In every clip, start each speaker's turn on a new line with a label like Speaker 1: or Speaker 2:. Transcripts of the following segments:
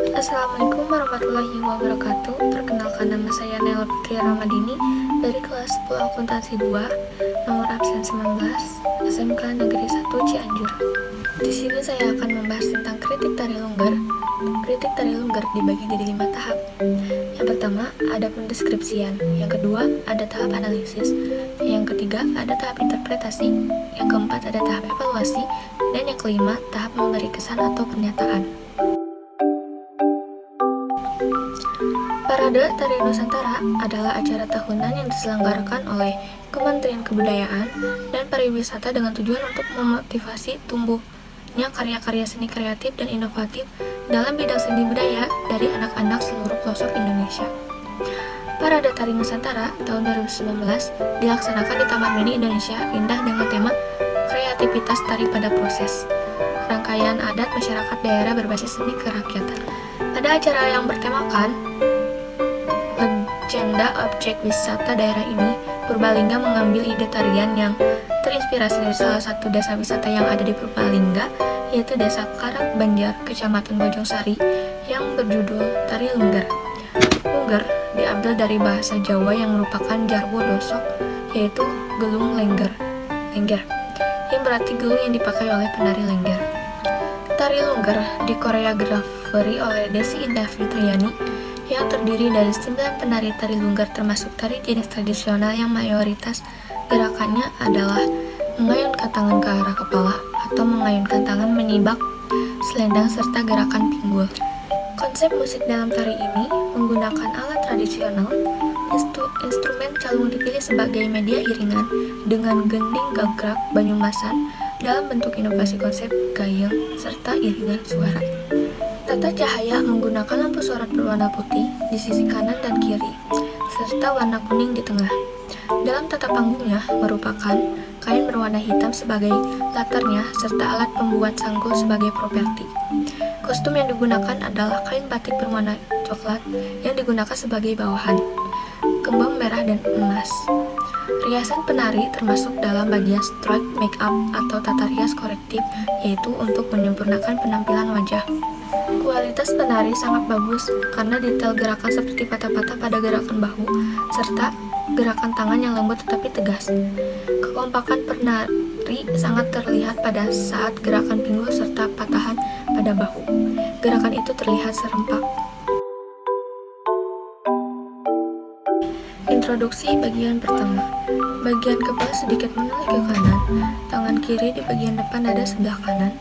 Speaker 1: Assalamualaikum warahmatullahi wabarakatuh. Perkenalkan, nama saya Nela Putri Ramadini dari kelas 10 Akuntansi 2, nomor absen 19, SMK Negeri 1 Cianjur. Di sini saya akan membahas tentang kritik tari lungger. Kritik tari lungger dibagi jadi 5 tahap. Yang pertama, ada pendeskripsian. Yang kedua, ada tahap analisis. Yang ketiga, ada tahap interpretasi. Yang keempat, ada tahap evaluasi. Dan yang kelima, tahap memberi kesan atau pernyataan. Parade Tari Nusantara adalah acara tahunan yang diselenggarakan oleh Kementerian Kebudayaan dan Pariwisata dengan tujuan untuk memotivasi tumbuhnya karya-karya seni kreatif dan inovatif dalam bidang seni budaya dari anak-anak seluruh pelosok Indonesia. Parade Tari Nusantara tahun 2019 dilaksanakan di Taman Mini Indonesia Indah dengan tema Kreativitas Tari pada Proses. Rangkaian adat masyarakat daerah berbasis seni kerakyatan. Pada acara yang bertemakan legenda objek wisata daerah ini, Purbalingga mengambil ide tarian yang terinspirasi dari salah satu desa wisata yang ada di Purbalingga, yaitu Desa Karak Banjar, Kecamatan Bojongsari, yang berjudul Tari Lungger. Lungger diambil dari bahasa Jawa yang merupakan jarwo dosok, yaitu gelung lengger, yang berarti gelung yang dipakai oleh penari lengger. Tari Lungger dikoreograferi oleh Desi Indah Fitriani yang terdiri dari 9 penari tari lungger termasuk tari jenis tradisional yang mayoritas gerakannya adalah mengayunkan tangan ke arah kepala atau mengayunkan tangan menyibak selendang serta gerakan pinggul. Konsep musik dalam tari ini menggunakan alat tradisional. Instrumen calung dipilih sebagai media iringan dengan gending gagrak Banyumasan dalam bentuk inovasi konsep gayeng serta iringan suara. Tata cahaya menggunakan lampu sorot berwarna putih di sisi kanan dan kiri, serta warna kuning di tengah. Dalam tata panggungnya merupakan kain berwarna hitam sebagai latarnya, serta alat pembuat sanggul sebagai properti. Kostum yang digunakan adalah kain batik berwarna coklat yang digunakan sebagai bawahan, kembang merah dan emas. Riasan penari termasuk dalam bagian stroke make up atau tata rias korektif, yaitu untuk menyempurnakan penampilan wajah. Kualitas penari sangat bagus karena detail gerakan seperti patah-patah pada gerakan bahu, serta gerakan tangan yang lembut tetapi tegas. Kekompakan penari sangat terlihat pada saat gerakan pinggul serta patahan pada bahu. Gerakan itu terlihat serempak. Introduksi bagian pertama. Bagian kepala sedikit menoleh ke kanan, tangan kiri di bagian depan dada sebelah kanan,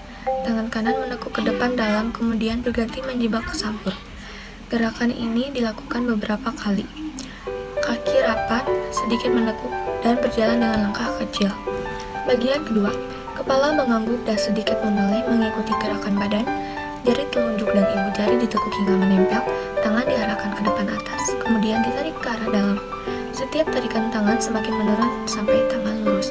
Speaker 1: tangan kanan menekuk ke depan dalam, kemudian berganti menjebak ke sampul. Gerakan ini dilakukan beberapa kali. Kaki rapat, sedikit menekuk, dan berjalan dengan langkah kecil. Bagian kedua, kepala mengangguk dan sedikit menoleh mengikuti gerakan badan, jari telunjuk dan ibu jari ditekuk hingga menempel, tangan diarahkan ke depan atas, kemudian ditarik ke arah dalam. Setiap tarikan tangan semakin menurun sampai tangan lurus.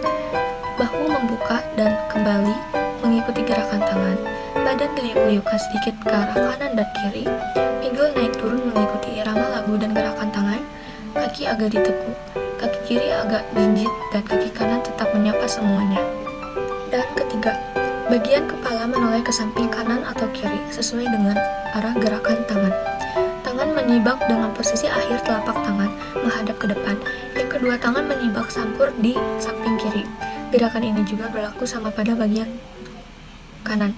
Speaker 1: Bahu membuka dan kembali mengikuti gerakan tangan. Badan diliuk-liukkan sedikit ke arah kanan dan kiri. Pinggul naik turun mengikuti irama lagu dan gerakan tangan. Kaki agak ditekuk, kaki kiri agak jinjit, dan kaki kanan tetap menyapa semuanya. Dan ketiga, bagian kepala menoleh ke samping kanan atau kiri sesuai dengan arah gerakan tangan. Tangan menyibak dengan posisi akhir telapak tangan menghadap ke depan. Yang kedua tangan menyibak sangkur di samping kiri. Gerakan ini juga berlaku sama pada bagian kanan.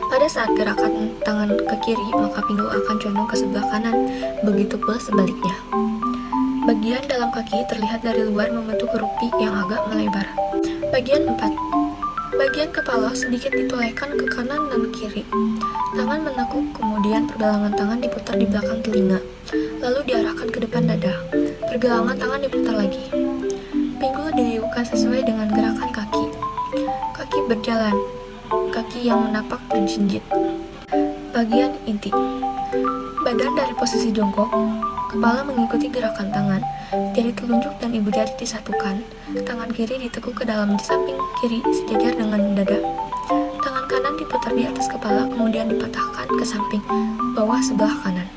Speaker 1: Pada saat gerakan tangan ke kiri, maka pinggul akan condong ke sebelah kanan. Begitu pula sebaliknya. Bagian dalam kaki terlihat dari luar membentuk huruf P yang agak melebar. Bagian 4. Bagian kepala sedikit ditolehkan ke kanan dan kiri. Tangan menekuk, kemudian pergelangan tangan diputar di belakang telinga, lalu diarahkan ke depan dada. Pergelangan tangan diputar lagi. Pinggul diliukkan sesuai dengan gerakan kaki. Kaki berjalan, kaki yang menapak berjinjit. Bagian inti. Badan dari posisi jongkok, kepala mengikuti gerakan tangan, jari telunjuk dan ibu jari disatukan, tangan kiri ditekuk ke dalam di samping kiri sejajar dengan dada. Tangan kanan diputar di atas kepala, kemudian dipatahkan ke samping bawah sebelah kanan.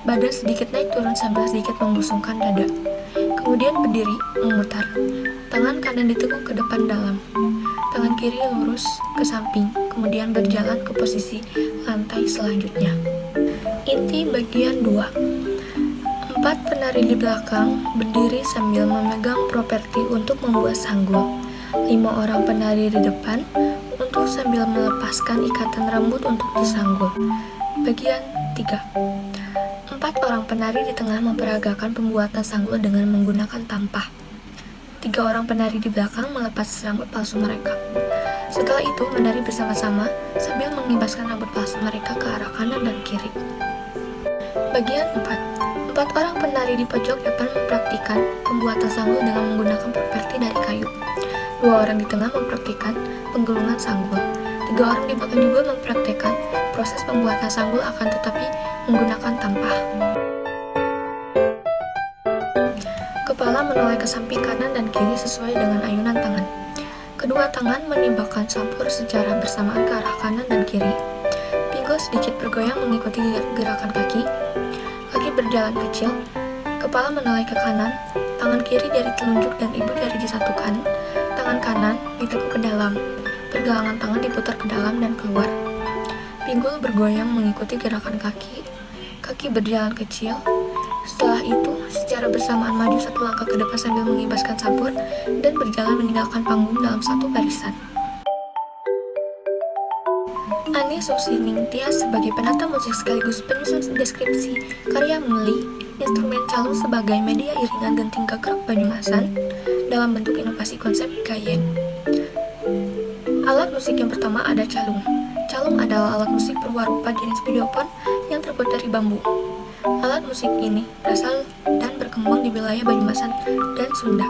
Speaker 1: Badan sedikit naik turun sambil sedikit membusungkan dada. Kemudian berdiri, memutar. Tangan kanan ditekuk ke depan dalam. Tangan kiri lurus ke samping, kemudian berjalan ke posisi lantai selanjutnya. Inti bagian 2. 4 penari di belakang berdiri sambil memegang properti untuk membuat sanggul. 5 orang penari di depan untuk sambil melepaskan ikatan rambut untuk disanggul. Bagian 3. 4 orang penari di tengah memperagakan pembuatan sanggul dengan menggunakan tampah. 3 orang penari di belakang melepas rambut palsu mereka. Setelah itu menari bersama-sama sambil mengibaskan rambut palsu mereka ke arah kanan dan kiri. Bagian 4. 4 orang penari di pojok depan mempraktikkan pembuatan sanggul dengan menggunakan properti dari kayu. 2 orang di tengah mempraktikkan penggulungan sanggul. 3 orang di belakang juga mempraktikkan proses pembuatan sanggul akan tetapi menggunakan tampah. Kepala menoleh ke samping kanan dan kiri sesuai dengan ayunan tangan. Kedua tangan menibakkan sampur secara bersamaan ke arah kanan dan kiri. Pinggul sedikit bergoyang mengikuti gerakan kaki. Kaki berjalan kecil, kepala menoleh ke kanan, tangan kiri dari telunjuk dan ibu jari disatukan, tangan kanan ditekuk ke dalam, pergelangan tangan diputar ke dalam dan keluar. Pinggul bergoyang mengikuti gerakan kaki, kaki berjalan kecil. Setelah itu, secara bersamaan maju 1 langkah ke depan sambil mengibaskan sampur dan berjalan meninggalkan panggung dalam 1 barisan. Ani Susiningtyas sebagai penata musik sekaligus penyusun deskripsi karya Meli, instrumen calung sebagai media iringan genting gagrag Banyumasan dalam bentuk inovasi konsep gayeng. Alat musik yang pertama ada calung. Calung adalah alat musik perwarupa jenis videopon yang terbuat dari bambu. Alat musik ini berasal dan berkembang di wilayah Banyumasan dan Sunda.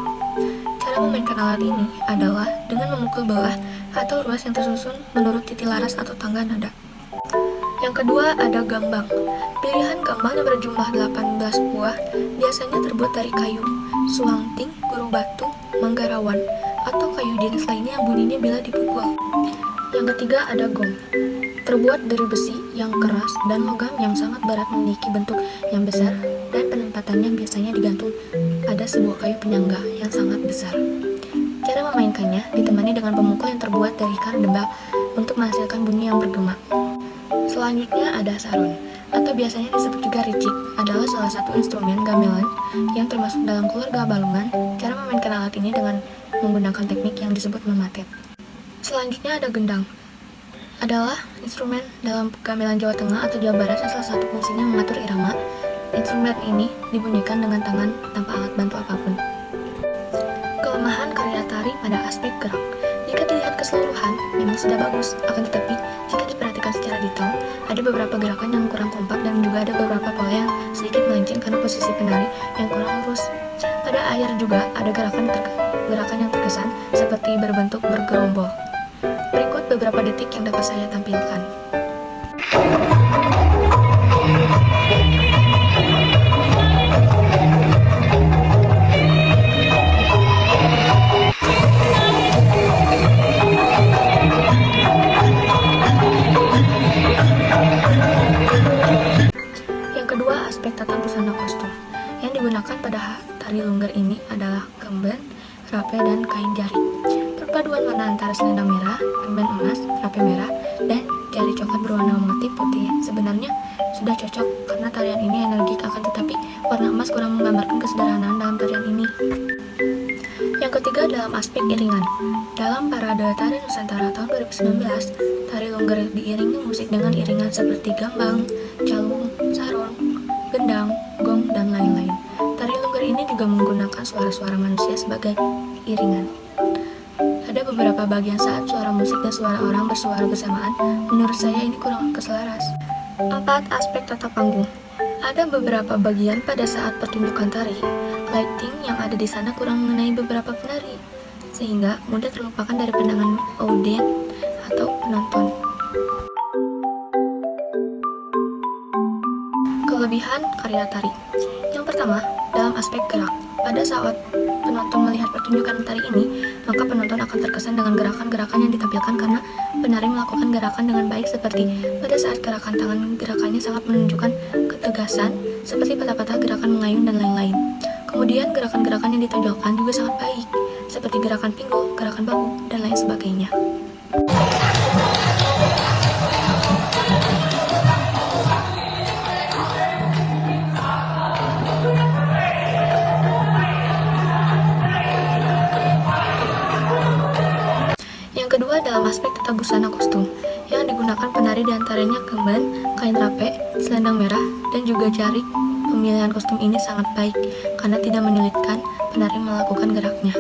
Speaker 1: Cara memainkan alat ini adalah dengan memukul bawah atau ruas yang tersusun menurut titilaras atau tangga nada. Yang kedua ada gambang. Pilihan gambang yang berjumlah 18 buah biasanya terbuat dari kayu, suangting, guru batu, manggarawan, atau kayu jenis lainnya yang bunyinya bila dipukul. Yang ketiga ada gong. Terbuat dari besi yang keras dan logam yang sangat berat memiliki bentuk yang besar dan penempatannya biasanya digantung pada sebuah kayu penyangga yang sangat besar. Cara memainkannya ditemani dengan pemukul yang terbuat dari kardebak untuk menghasilkan bunyi yang bergema. Selanjutnya ada saron, atau biasanya disebut juga ricik, adalah salah satu instrumen gamelan yang termasuk dalam keluarga balungan. Cara memainkan alat ini dengan menggunakan teknik yang disebut mematet. Selanjutnya ada gendang, adalah instrumen dalam gamelan Jawa Tengah atau Jawa Barat yang salah satu fungsinya mengatur irama. Instrumen ini dibunyikan dengan tangan tanpa alat bantu apapun. Kelemahan karya tari pada aspek gerak. Jika dilihat keseluruhan, memang sudah bagus, akan tetapi jika diperhatikan secara detail, ada beberapa gerakan yang kurang kompak dan juga ada beberapa pola yang sedikit melenceng karena posisi penari yang kurang lurus. Pada akhir juga ada gerakan yang terkesan seperti berbentuk bergerombol. Berikut beberapa detik yang dapat saya tampilkan. Yang kedua, aspek tata busana kostum. Yang digunakan pada tari lungger ini adalah kemben, rape, dan kain jaring. Perpaduan warna antara selendang merah, kemben emas, rape merah, dan jari coklat berwarna motif putih sebenarnya sudah cocok karena tarian ini energik, akan tetapi warna emas kurang menggambarkan kesederhanaan dalam tarian ini. Yang ketiga dalam aspek iringan. Dalam Parade Tari Nusantara tahun 2019, tari lungger diiringi musik dengan iringan seperti gambang, calung, sarung, gendang, gong, dan lain-lain. Tari lungger ini juga menggunakan suara-suara manusia sebagai iringan. Ada beberapa bagian saat suara musik dan suara orang bersuara bersamaan. Menurut saya ini kurang keselaras. 4. Aspek tata panggung. Ada beberapa bagian pada saat pertunjukan tari. Lighting yang ada di sana kurang mengenai beberapa penari, sehingga mudah terlupakan dari pandangan audien atau penonton. Kelebihan karya tari. Yang pertama, dalam aspek gerak. Pada saat penonton melihat pertunjukan tari ini, maka penonton akan terkesan dengan gerakan-gerakan yang ditampilkan karena penari melakukan gerakan dengan baik, seperti pada saat gerakan tangan, gerakannya sangat menunjukkan ketegasan, seperti patah-patah, gerakan mengayun, dan lain-lain. Kemudian gerakan-gerakan yang ditonjolkan juga sangat baik, seperti gerakan pinggul, gerakan bahu, dan lain sebagainya. serta busana kostum. Yang digunakan penari diantaranya kemban, kain rape, selendang merah, dan juga jarik. Pemilihan kostum ini sangat baik karena tidak menyulitkan penari melakukan geraknya.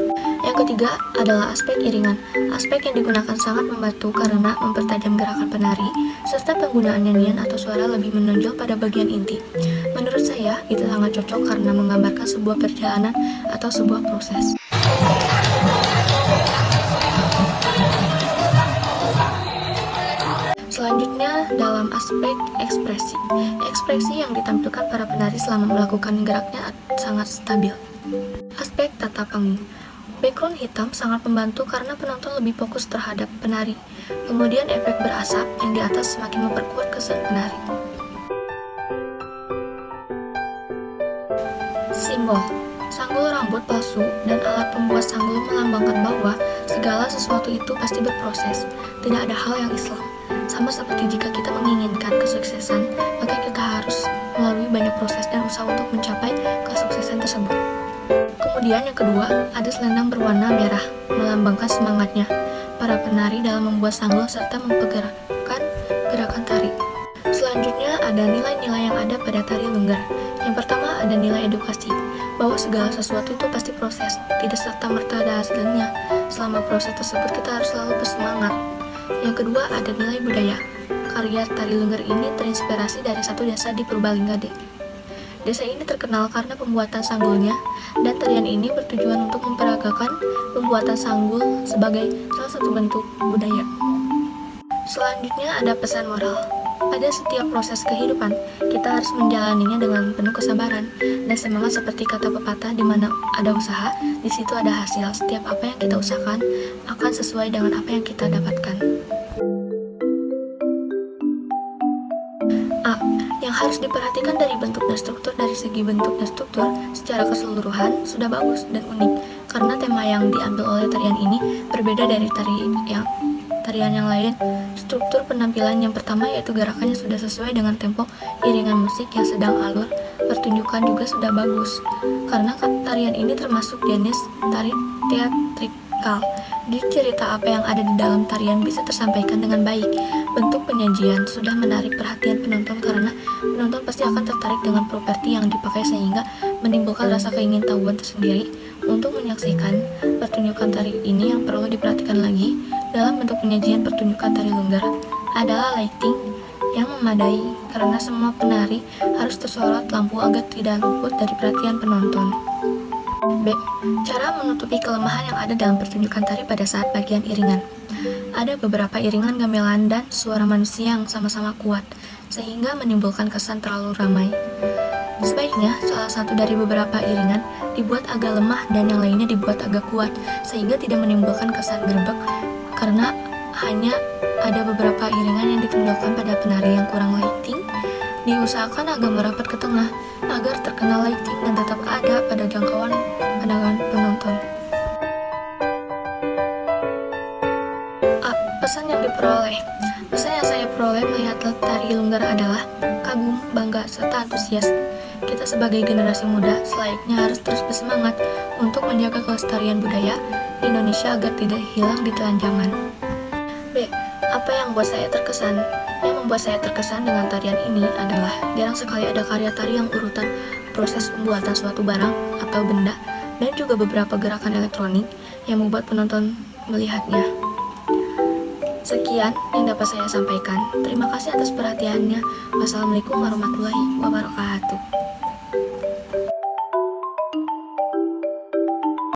Speaker 1: Yang ketiga adalah aspek iringan. Aspek yang digunakan sangat membantu karena mempertajam gerakan penari, serta penggunaan nyanyian atau suara lebih menonjol pada bagian inti. Menurut saya, itu sangat cocok karena menggambarkan sebuah perjalanan atau sebuah proses. Selanjutnya, dalam aspek ekspresi. Ekspresi yang ditampilkan para penari selama melakukan geraknya sangat stabil. Aspek tata panggung. Background hitam sangat membantu karena penonton lebih fokus terhadap penari. Kemudian efek berasap yang di atas semakin memperkuat kesan penari. Simbol. Sanggul rambut palsu dan alat pembuat sanggul melambangkan bahwa segala sesuatu itu pasti berproses. Tidak ada hal yang Islam. Sama seperti jika kita menginginkan kesuksesan, maka kita harus melalui banyak proses dan usaha untuk mencapai kesuksesan tersebut. Kemudian yang kedua, ada selendang berwarna merah, melambangkan semangatnya para penari dalam membuat sanggul serta mempergerakkan gerakan tari. Selanjutnya ada nilai-nilai yang ada pada tari lengger. Yang pertama ada nilai edukasi, bahwa segala sesuatu itu pasti proses, tidak serta-merta ada hasilnya. Selama proses tersebut kita harus selalu bersemangat. Yang kedua ada nilai budaya. Karya tari lengger ini terinspirasi dari satu desa di Purbalingga. Desa ini terkenal karena pembuatan sanggulnya, dan tarian ini bertujuan untuk memperagakan pembuatan sanggul sebagai salah satu bentuk budaya. Selanjutnya ada pesan moral. Pada setiap proses kehidupan, kita harus menjalaninya dengan penuh kesabaran dan semangat seperti kata pepatah, di mana ada usaha, di situ ada hasil. Setiap apa yang kita usahakan akan sesuai dengan apa yang kita dapatkan. A. Yang harus diperhatikan dari bentuk dan struktur. Dari segi bentuk dan struktur, secara keseluruhan sudah bagus dan unik, karena tema yang diambil oleh tarian ini berbeda dari tarian yang lain. Struktur penampilan yang pertama yaitu gerakannya sudah sesuai dengan tempo iringan musik yang sedang alur. Pertunjukan juga sudah bagus, karena tarian ini termasuk jenis tari teatrikal. Di cerita apa yang ada di dalam tarian bisa tersampaikan dengan baik. Bentuk penyajian sudah menarik perhatian penonton karena penonton pasti akan tertarik dengan properti yang dipakai sehingga menimbulkan rasa keingintahuan tersendiri untuk menyaksikan pertunjukan tari ini. Yang perlu diperhatikan lagi dalam bentuk penyajian pertunjukan tari lengger adalah lighting yang memadai karena semua penari harus tersorot lampu agar tidak luput dari perhatian penonton. B. Cara menutupi kelemahan yang ada dalam pertunjukan tari pada saat bagian iringan. Ada beberapa iringan gamelan dan suara manusia yang sama-sama kuat, sehingga menimbulkan kesan terlalu ramai. Sebaiknya, salah satu dari beberapa iringan dibuat agak lemah dan yang lainnya dibuat agak kuat, sehingga tidak menimbulkan kesan gerbek, karena hanya ada beberapa iringan yang ditonjolkan pada penari yang kurang lighting. Diusahakan agak merapat ke tengah, agar terkena lighting dan tetap ada pada jangkauan pandangan penonton. A. Pesan yang diperoleh. Pesan yang saya peroleh melihat tari lengger adalah kagum, bangga, serta antusias. Kita sebagai generasi muda selayaknya harus terus bersemangat untuk menjaga kelestarian budaya Indonesia agar tidak hilang di telan zaman. B. Apa yang membuat saya terkesan? Yang membuat saya terkesan dengan tarian ini adalah jarang sekali ada karya tari yang urutan proses pembuatan suatu barang atau benda, dan juga beberapa gerakan elektronik yang membuat penonton melihatnya. Sekian yang dapat saya sampaikan. Terima kasih atas perhatiannya. Wassalamualaikum warahmatullahi wabarakatuh.